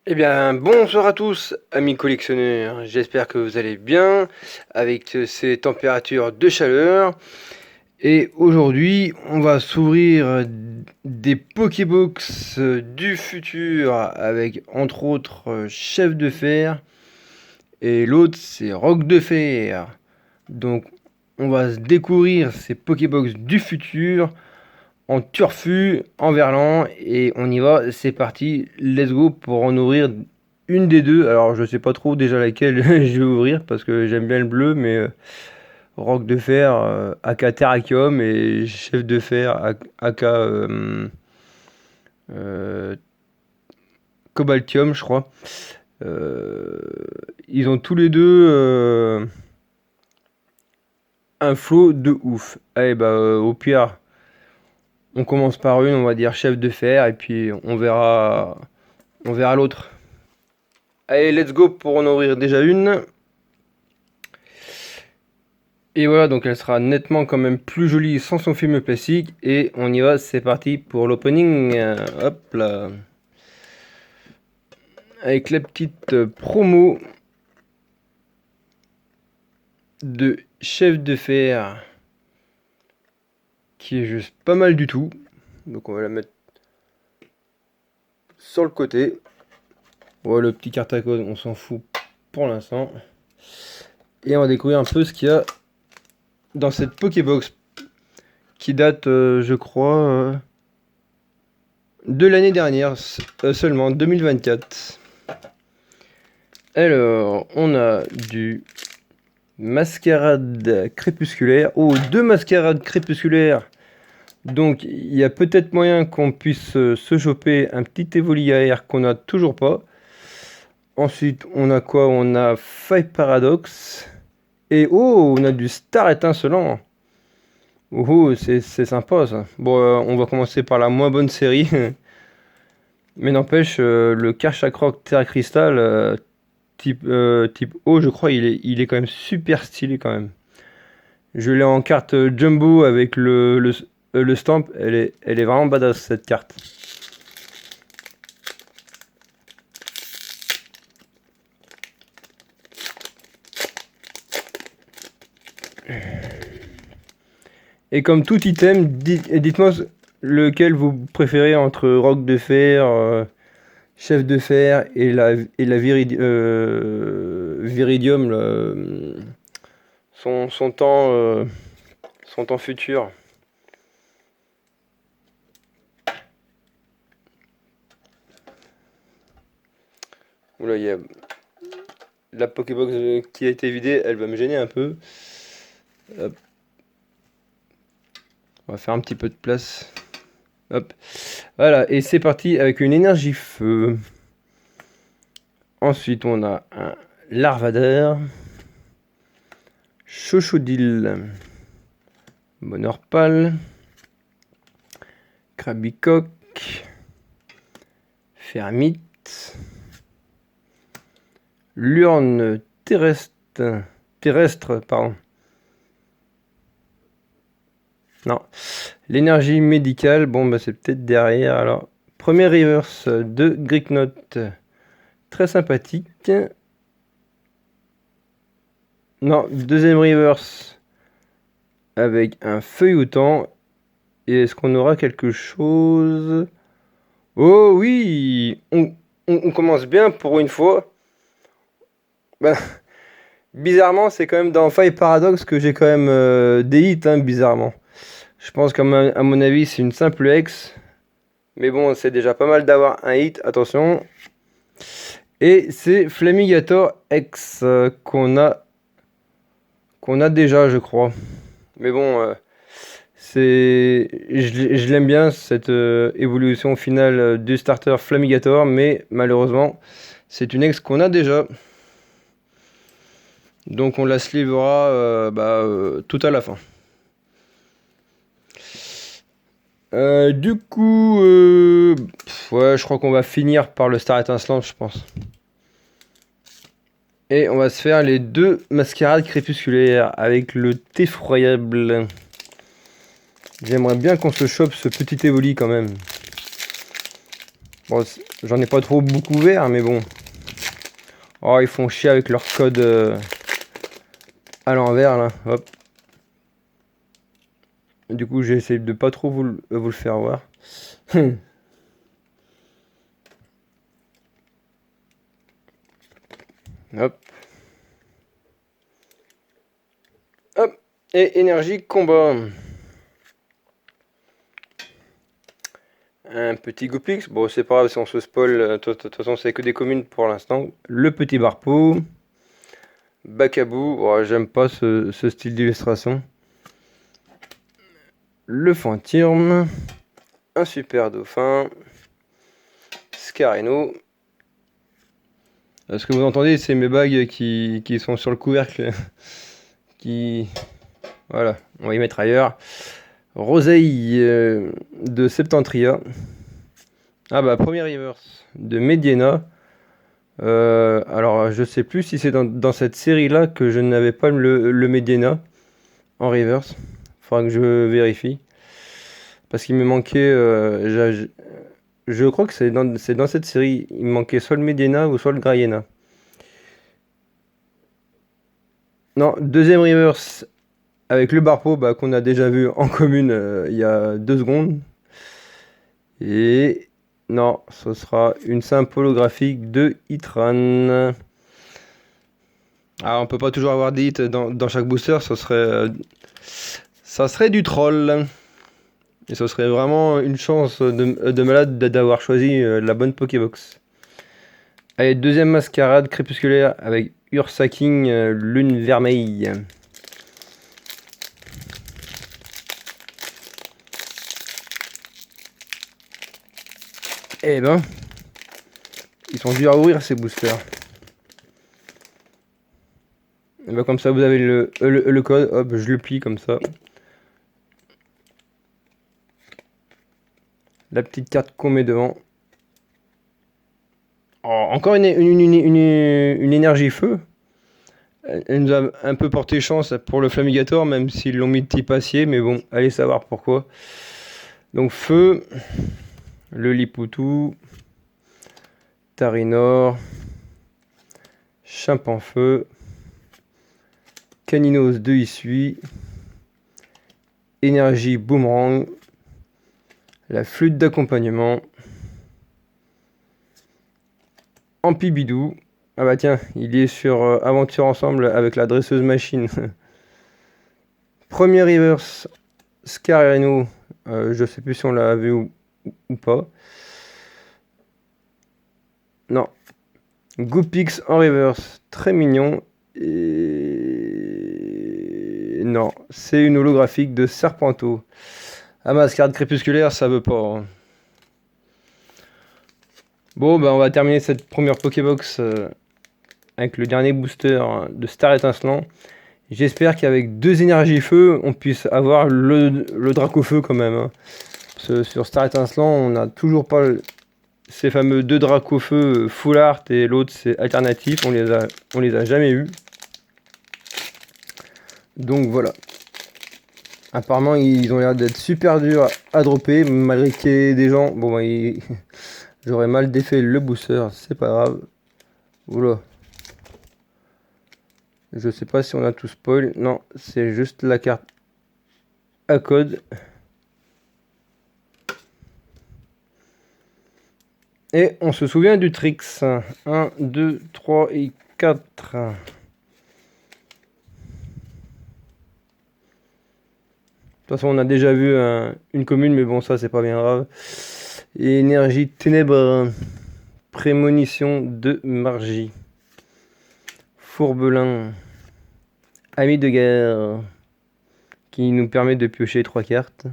Eh bien, bonsoir à tous, amis collectionneurs. J'espère que vous allez bien avec ces températures de chaleur. Et aujourd'hui, on va s'ouvrir des Pokébox du futur avec entre autres Chef de Fer et l'autre c'est Roc de Fer. Donc, on va se découvrir ces Pokébox du futur en turfu, en verlan, et on y va, c'est parti, let's go pour en ouvrir une des deux. Alors je sais pas trop déjà laquelle je vais ouvrir parce que j'aime bien le bleu, mais Roc de Fer, aka Terrakium, et Chef de Fer, aka euh, Cobaltium, je crois. Euh, Ils ont tous les deux un flow de ouf. Allez, bah au pire, on commence par une, on va dire Chef de Fer, et puis on verra l'autre. Allez, let's go pour en ouvrir déjà une. Et voilà, donc elle sera nettement quand même plus jolie sans son film plastique. Et on y va, c'est parti pour l'opening. Hop là. Avec la petite promo de Chef de Fer. Qui est juste pas mal du tout. Donc on va la mettre sur le côté. Voilà, le petit carte à code, on s'en fout pour l'instant. Et on va découvrir un peu ce qu'il y a dans cette Pokébox. Qui date, je crois, de l'année dernière, seulement 2024. Alors, on a du mascarade crépusculaire. Oh, deux mascarades crépusculaires. Donc, il y a peut-être moyen qu'on puisse se choper un petit Evoli-AR qu'on n'a toujours pas. Ensuite, on a quoi? On a Five Paradox. Et oh, on a du Star étincelant. Oh, c'est sympa ça. Bon, on va commencer par la moins bonne série. Mais n'empêche, le Karchakroc Terra Crystal, type O, je crois, il est quand même super stylé quand même. Je l'ai en carte jumbo avec le stamp, elle est vraiment badass cette carte. Et comme tout item, dites-moi lequel vous préférez entre Roc de Fer, Chef de Fer et la Viridium, son temps, son temps futur. Oula, il y a la Pokébox qui a été vidée, elle va me gêner un peu. Hop. On va faire un petit peu de place. Hop. Voilà, et c'est parti avec une énergie feu. Ensuite, on a un Larvadeur. Chochodile. Bonheur pâle. Krabicoque. Fermite. Lurne terrestre, pardon. Non. L'énergie médicale, bon, bah, c'est peut-être derrière. Alors, premier reverse de Greeknote. Très sympathique. Non, deuxième reverse avec un feuilleton. Et est-ce qu'on aura quelque chose? Oh oui, on commence bien pour une fois. Bah, bizarrement, c'est quand même dans Five Paradox que j'ai quand même des hits, hein, bizarrement. Je pense qu'à mon avis, c'est une simple ex. Mais bon, c'est déjà pas mal d'avoir un hit, attention. Et c'est Flamigator X qu'on a déjà, je crois. Mais bon, je l'aime bien cette évolution finale du starter Flamigator, mais malheureusement, c'est une ex qu'on a déjà. Donc on la slivera tout à la fin. Du coup, ouais, je crois qu'on va finir par le Star étincelant, je pense. Et on va se faire les deux mascarades crépusculaires avec le effroyable. J'aimerais bien qu'on se chope ce petit Evoli quand même. Bon, j'en ai pas trop beaucoup ouvert, mais bon. Oh, ils font chier avec leur code à l'envers, là. Hop. Du coup, j'ai essayé de pas trop vous le faire voir. Hop. Hop. Et énergie combat. Un petit Goopix. Bon, c'est pas grave si on se spoil. De toute façon, c'est que des communes pour l'instant. Le petit Barpo. Bacabou. Oh, j'aime pas ce style d'illustration. Le Fantirme. Un super dauphin. Scareno. Ce que vous entendez, c'est mes bagues qui sont sur le couvercle. Voilà, on va y mettre ailleurs. Roseille de Septentria. Ah bah, premier reverse de Mediena. Alors, je sais plus si c'est dans cette série-là que je n'avais pas le Mediena en reverse. Faudra que je vérifie. Parce qu'il me manquait... je crois que c'est dans cette série. Il me manquait soit le Mediena ou soit le Graiena. Non, deuxième reverse avec le Barpo bah, qu'on a déjà vu en commune il y a 2 secondes. Et non, ce sera une simple holographique de Hitran. Ah, on peut pas toujours avoir des hits dans chaque booster, ça serait du troll. Et ce serait vraiment une chance de malade d'avoir choisi la bonne Pokébox. Allez, deuxième mascarade crépusculaire avec Ursaking Lune Vermeille. Eh ben, ils sont durs à ouvrir ces boosters. Et ben, comme ça, vous avez le code. Hop, je le plie comme ça. La petite carte qu'on met devant. Oh, encore une énergie feu. Elle nous a un peu porté chance pour le Flamigator, même s'ils l'ont mis de type acier. Mais bon, allez savoir pourquoi. Donc feu. Le Lipoutou. Tarinor. Chimpanfeu. Caninos de Issui. Énergie Boomerang. La flûte d'accompagnement. Ampibidou. Ah bah tiens, il est sur Aventure Ensemble avec la dresseuse machine. Premier reverse, Scareno. Je sais plus si on l'a vu ou pas. Non. Goopix en reverse, très mignon. Et non, c'est une holographique de Serpento. Ah, mascarade crépusculaire, ça veut pas. Hein. Bon, bah on va terminer cette première Pokébox avec le dernier booster de Star Étincelant. J'espère qu'avec 2 énergies feu, on puisse avoir le Dracofeu quand même. Hein. Sur Star Étincelant, on n'a toujours pas ces fameux 2 Dracofeu full art et l'autre c'est alternatif. On les a jamais eu. Donc voilà. Apparemment, ils ont l'air d'être super durs à dropper, malgré qu'il y ait des gens. Bon, bah, j'aurais mal défait le booster, c'est pas grave. Oula. Je sais pas si on a tout spoil. Non, c'est juste la carte à code. Et on se souvient du tricks. 1, 2, 3 et 4. De toute façon, on a déjà vu une commune, mais bon, ça, c'est pas bien grave. Et énergie ténèbres. Prémonition de Margie. Fourbelin. Ami de guerre. Qui nous permet de piocher 3 cartes.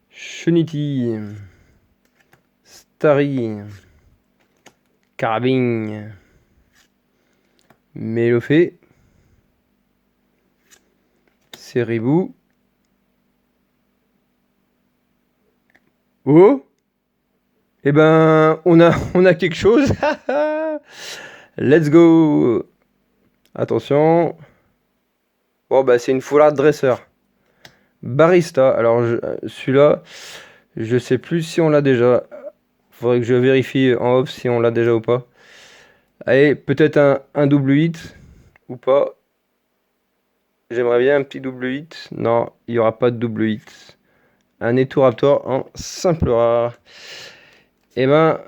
Cheniti. Starry. Carabine. Mélofée. Ceribou. Oh! Eh ben, on a quelque chose. Let's go. Attention. Bon, bah, c'est une full art dresseur. Barista. Alors, celui-là, je sais plus si on l'a déjà. Faudrait que je vérifie en off si on l'a déjà ou pas. Allez, peut-être un double hit ou pas. J'aimerais bien un petit double hit. Non, il n'y aura pas de double hit. Un Raptor en simple rare. Et ben,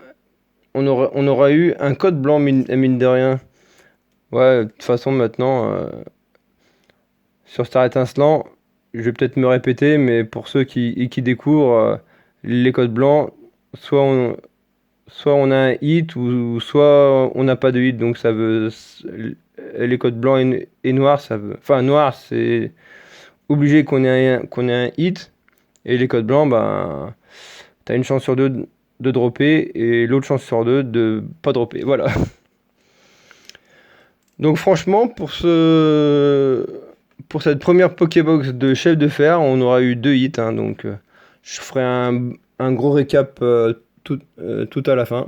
on aura eu un code blanc, mine de rien. Ouais, de toute façon, maintenant, sur Star Étincelant, je vais peut-être me répéter, mais pour ceux qui découvrent les codes blancs, soit on a un hit ou soit on n'a pas de hit. Donc ça veut les codes blancs et noirs, ça veut. Enfin, noir, c'est obligé qu'on ait un hit. Et les codes blancs, ben, t'as une chance sur deux de dropper et l'autre chance sur deux de pas dropper. Voilà. Donc franchement, pour cette première Pokébox de chef de fer, on aura eu deux hits. Hein, donc je ferai un gros récap tout à la fin.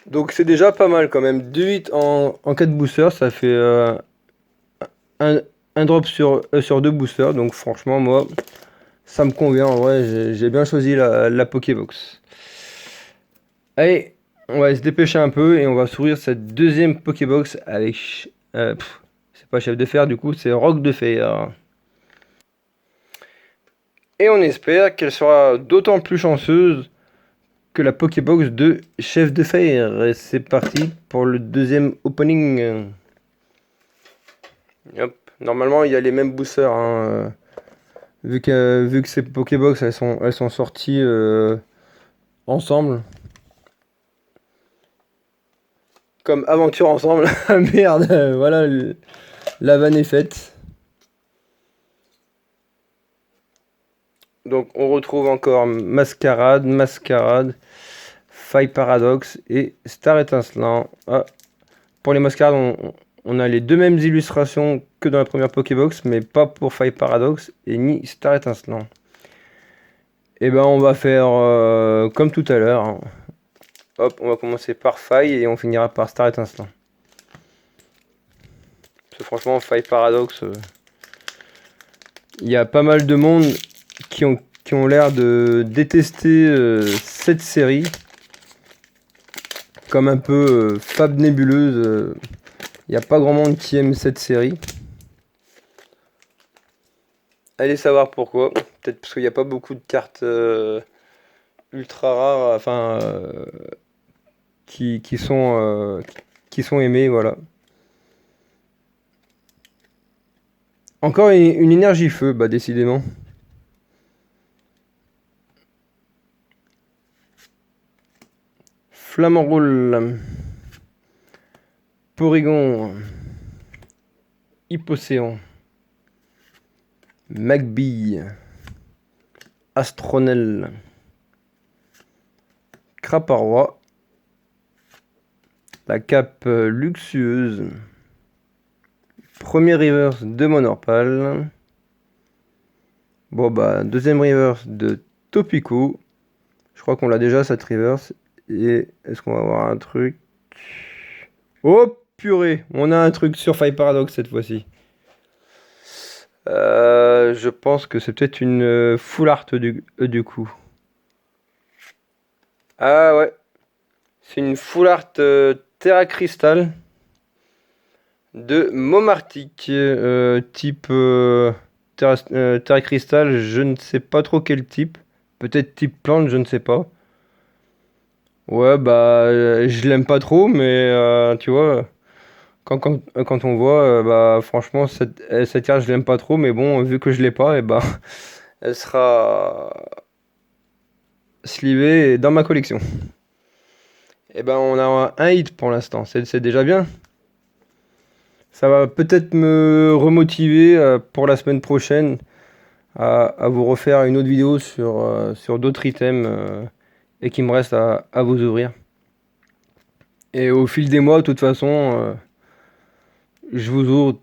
Donc c'est déjà pas mal quand même. 2 hits en 4 boosters, ça fait un drop sur 2 boosters. Donc franchement, moi, ça me convient. En vrai, j'ai bien choisi la Pokébox. Allez, on va se dépêcher un peu et on va s'ouvrir cette deuxième Pokébox avec... c'est pas chef de fer du coup, c'est Roc de fer. Et on espère qu'elle sera d'autant plus chanceuse que la Pokébox de chef de fer. Et c'est parti pour le deuxième opening. Hop. Normalement, il y a les mêmes boosters. Hein. Vu que ces Pokébox, elles sont sorties ensemble. Comme aventure ensemble. Merde, voilà, la vanne est faite. Donc on retrouve encore Mascarade, Faille Paradoxe et Star Étincelant. Ah, pour les Mascarades, on a les deux mêmes illustrations que dans la première Pokébox, mais pas pour Faille Paradoxe et ni Star Étincelant. Et ben on va faire comme tout à l'heure. Hein. Hop, on va commencer par Faille et on finira par Star Étincelant. Parce que franchement, Faille Paradoxe, il y a pas mal de monde qui ont l'air de détester cette série. Comme un peu Fab Nébuleuse. Il n'y a pas grand monde qui aime cette série. Allez savoir pourquoi. Peut-être parce qu'il n'y a pas beaucoup de cartes ultra rares, enfin, qui sont aimées, voilà. Encore une énergie feu, bah décidément. Flamanroule. Porygon. Hypocéan. Magby. Astronel. Craparois. La cape luxueuse. Premier reverse de Monorpal. Bon bah deuxième reverse de Topico. Je crois qu'on l'a déjà cette reverse. Et est-ce qu'on va avoir un truc? Oh purée, on a un truc sur Faille Paradox cette fois-ci. Je pense que c'est peut-être une full art du coup. Ah ouais. C'est une full art Terra Crystal de Momartic. Type Terra Crystal, je ne sais pas trop quel type. Peut-être type plante, je ne sais pas. Ouais, bah, je l'aime pas trop, mais tu vois, quand on voit, bah, franchement, cette carte, je l'aime pas trop, mais bon, vu que je l'ai pas, et bah, elle sera slivée dans ma collection. Et ben, on a un hit pour l'instant, c'est déjà bien. Ça va peut-être me remotiver pour la semaine prochaine à vous refaire une autre vidéo sur d'autres items et qui me reste à vous ouvrir. Et au fil des mois, de toute façon, je vous ouvre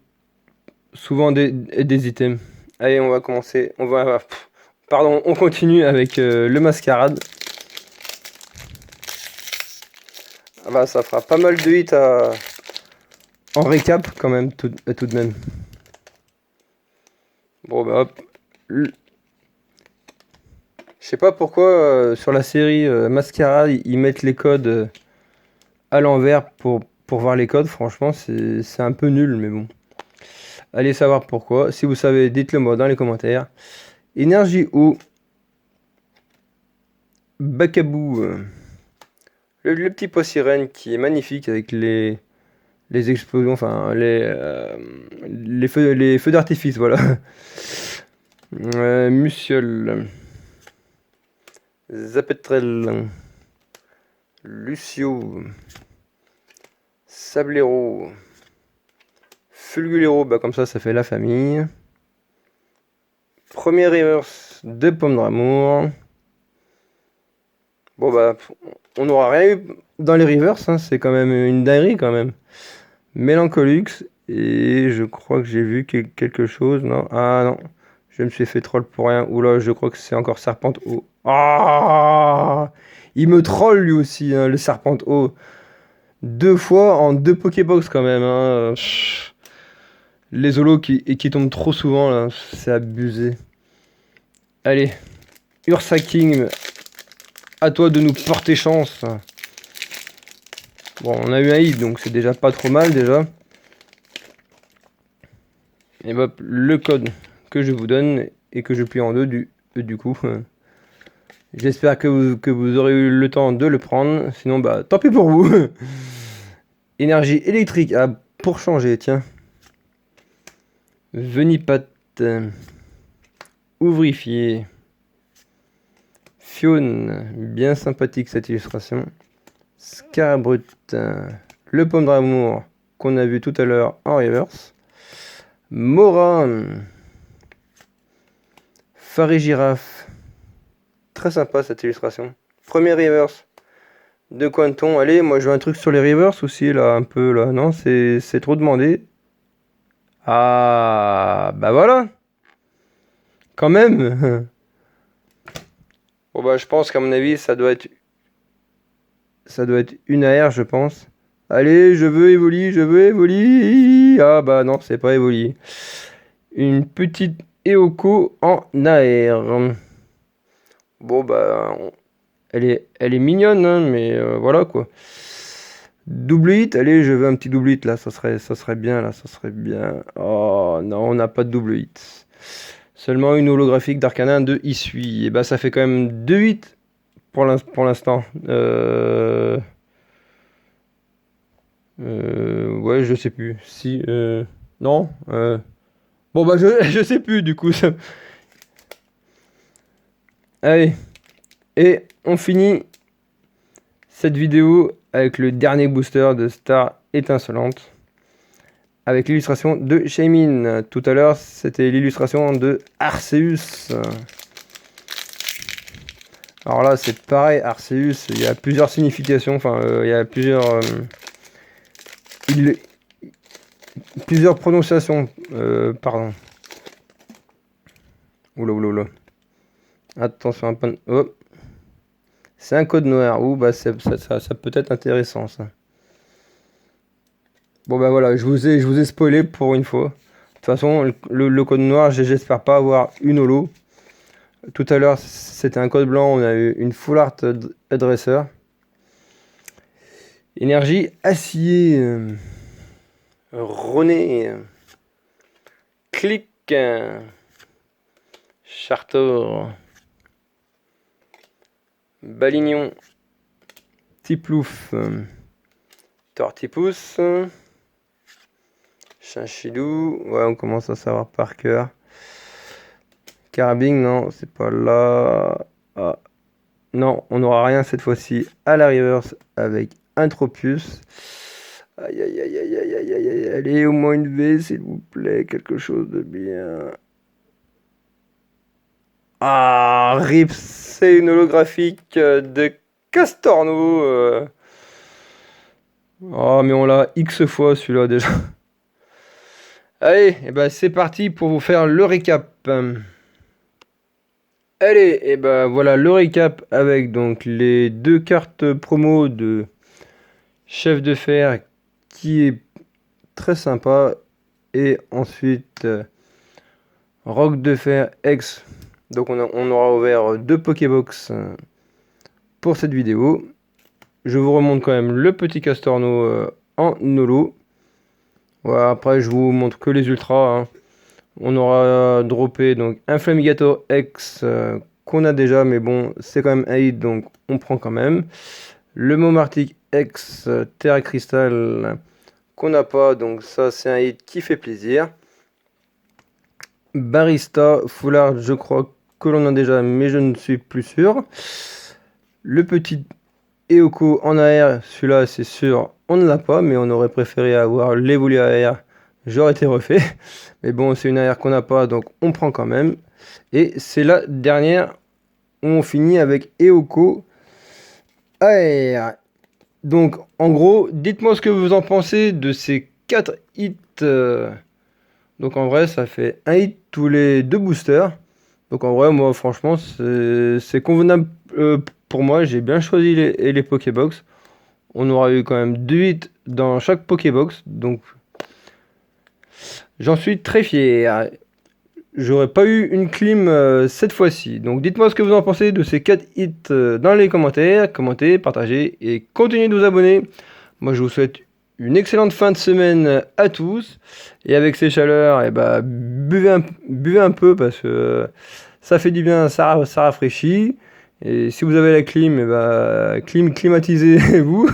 souvent des items. Allez, on va commencer. Pardon, on continue avec le Mascarade. Ah bah, ça fera pas mal de hits en récap quand même, tout de même. Bon bah hop. Je sais pas pourquoi sur la série Mascara, ils mettent les codes à l'envers pour voir les codes. Franchement, c'est un peu nul, mais bon. Allez savoir pourquoi. Si vous savez, dites-le moi dans les commentaires. Énergie eau. Bacabou. Le petit pot sirène qui est magnifique avec les explosions, enfin les feux d'artifice, voilà. Musiole. Zapetrel. Lucio. Sablero. Fulgulero, bah comme ça fait la famille. Premier reverse de Pomme d'amour. Bon bah on n'aura rien eu dans les reverse, hein, c'est quand même une dinguerie quand même. Mélancolux, et je crois que j'ai vu quelque chose, non? Ah non, je me suis fait troll pour rien. Oula, je crois que c'est encore Serpente eau. Ah, il me troll lui aussi, hein, le Serpente eau. 2 fois en 2 Pokébox quand même, hein. Les holos qui tombent trop souvent là, c'est abusé. Allez, Ursa King, à toi de nous porter chance. Bon, on a eu un hit, donc c'est déjà pas trop mal déjà. Et bah, le code que je vous donne et que je plie en deux du coup. J'espère que vous aurez eu le temps de le prendre. Sinon, bah, tant pis pour vous. Énergie électrique, ah, pour changer, tiens. Venipat. Ouvrifié. Fione, bien sympathique cette illustration. Scarabrut. Le pomme d'amour qu'on a vu tout à l'heure en reverse. Mora. Farigiraffe. Très sympa cette illustration. Premier reverse de Quanton. Allez, moi je veux un truc sur les reverse aussi là, un peu là. Non, c'est trop demandé. Ah, bah voilà. Quand même. Bon bah je pense qu'à mon avis ça doit être une AR, je pense. Allez, je veux Evoli, je veux Evoli. Ah bah non, c'est pas Evoli. Une petite Eoko en AR. Bon bah elle est mignonne, hein, mais voilà quoi. Double hit, allez, je veux un petit double hit là, ça serait bien là, ça serait bien. Oh non, on n'a pas de double hit. Seulement une holographique d'Arcanin de Issui. Et bah ça fait quand même 2 hits pour l'instant. Ouais, je sais plus. Si, non. Bon bah je sais plus du coup. Allez, et on finit cette vidéo avec le dernier booster de Star Étincelante. Avec l'illustration de Shaymin. Tout à l'heure, c'était l'illustration de Arceus. Alors là, c'est pareil, Arceus, il y a plusieurs significations, enfin, il y a plusieurs prononciations, pardon. Oula, oula, oula. Attention, un peu... Oh. C'est un code noir. Ouh, bah, ça peut être intéressant, ça. Bon, bah voilà, je vous ai spoilé pour une fois. De toute façon, le code noir, j'espère pas avoir une holo. Tout à l'heure, c'était un code blanc, on a eu une full art adresseur. Énergie acier. René. Clic. Chartor. Balignon. Tiplouf. Tortipousse. Chinchidou. Ouais, on commence à savoir par cœur. Carabine, non, c'est pas là. Ah. Non, on n'aura rien cette fois-ci à la reverse avec un Tropius. Aïe, aïe, aïe, aïe, aïe, aïe, aïe, aïe. Allez, au moins une V, s'il vous plaît. Quelque chose de bien. Ah, RIP, c'est une holographique de Castorno. Oh, mais on l'a X fois celui-là déjà. Allez, et ben c'est parti pour vous faire le récap. Allez, et ben voilà le récap avec donc les 2 cartes promo de Chef de Fer qui est très sympa. Et ensuite Roc de Fer X Donc on aura ouvert 2 Pokébox pour cette vidéo. Je vous remonte quand même le petit Castorno en holo. Voilà, après je vous montre que les ultras. Hein. On aura droppé donc un Flamigator X qu'on a déjà, mais bon, c'est quand même un hit, donc on prend quand même. Le Momartic X Terra Crystal qu'on n'a pas, donc ça c'est un hit qui fait plaisir. Barista Full Art, je crois que l'on a déjà, mais je ne suis plus sûr. Le petit Eoko en AR, celui-là c'est sûr, on ne l'a pas, mais on aurait préféré avoir l'évolu AR, j'aurais été refait. Mais bon, c'est une AR qu'on n'a pas, donc on prend quand même. Et c'est la dernière où on finit avec Eoko AR. Donc en gros, dites-moi ce que vous en pensez de ces 4 hits. Donc en vrai, ça fait un hit tous les 2 boosters. Donc en vrai, moi franchement, c'est convenable pour moi. J'ai bien choisi les Pokébox. On aura eu quand même 2 hits dans chaque Pokébox. Donc j'en suis très fier. J'aurais pas eu une clim cette fois-ci. Donc dites-moi ce que vous en pensez de ces 4 hits dans les commentaires. Commentez, partagez et continuez de vous abonner. Moi je vous souhaite une excellente fin de semaine à tous. Et avec ces chaleurs, eh ben, buvez un peu parce que ça fait du bien, ça rafraîchit. Et si vous avez la clim, eh ben, climatisez-vous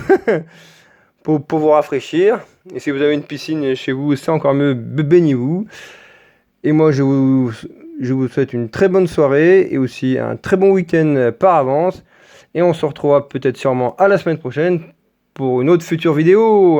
pour vous rafraîchir. Et si vous avez une piscine chez vous, c'est encore mieux, baignez-vous. Et moi, je vous souhaite une très bonne soirée et aussi un très bon week-end par avance. Et on se retrouvera peut-être sûrement à la semaine prochaine pour une autre future vidéo.